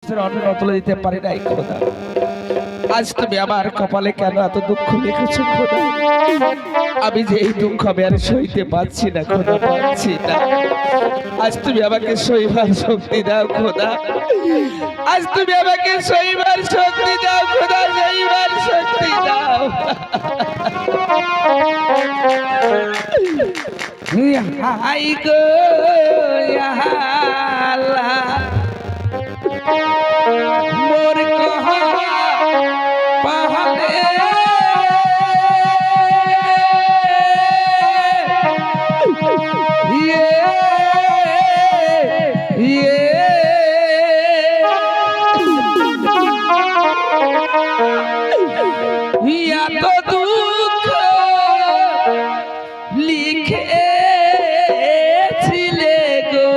কষ্টের অন্ন তুলে দিতে পারি নাই খোদা। আজ তুমি আমার কপালে কেন এত দুঃখ লিখেছো খোদা? আমি যে এই দুঃখ আমি আর সইতে পারছি না খোদা, পারছি না। আজ তুমি আমাকে সইবার শক্তি দাও খোদা। আজ তুমি আমাকে সইবার শক্তি দাও খোদা, সইবার শক্তি দাও। হাই গো আল্লাহ, মোর কহা পাহাড়ে এত দুঃখ লিখেছিলে গো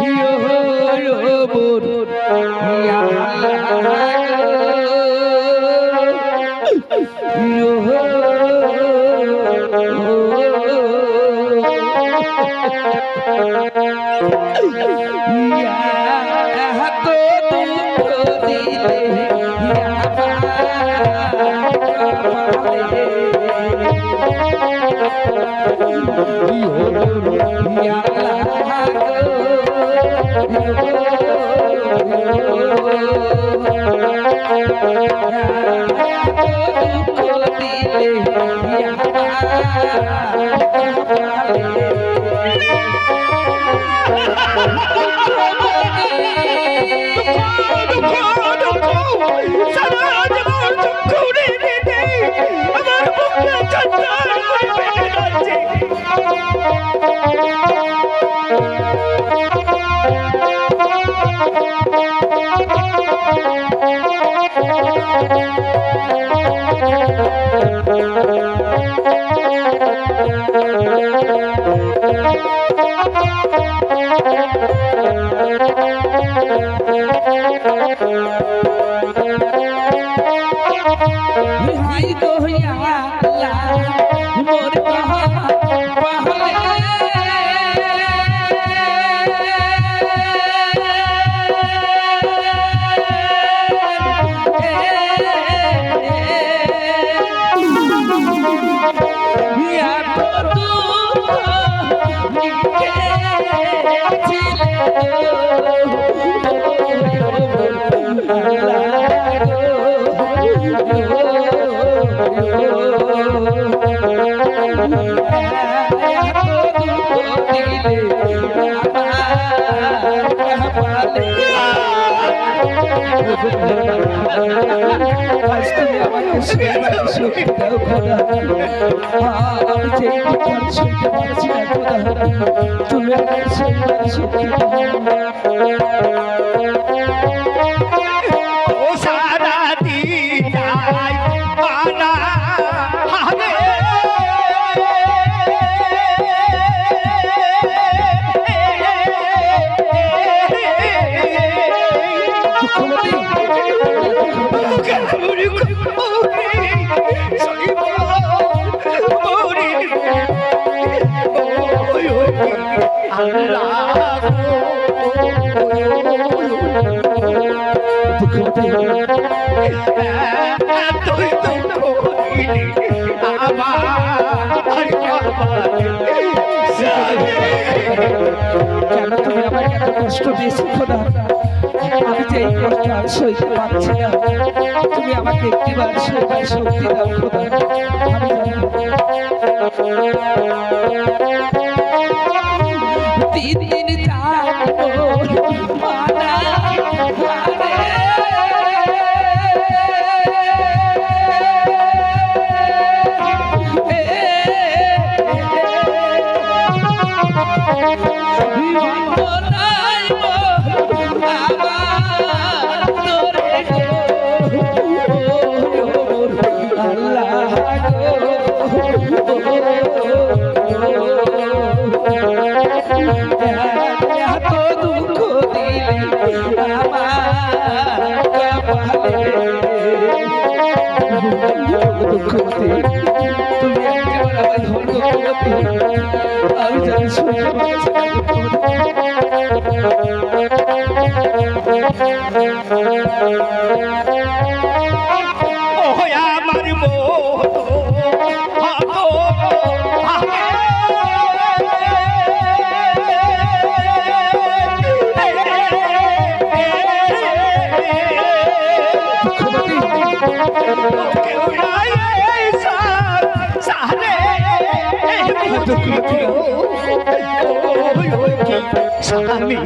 মোর এত দুঃখ দিলে তুমি কষ্ট দিয়েছি খোদা, আমি যে এই কষ্ট আর সইতে পারছি না। তুমি আমাকে একটিবার সইবার শক্তি দাও খোদা। আমি দিন দিন আমি জানি আমার স্বামী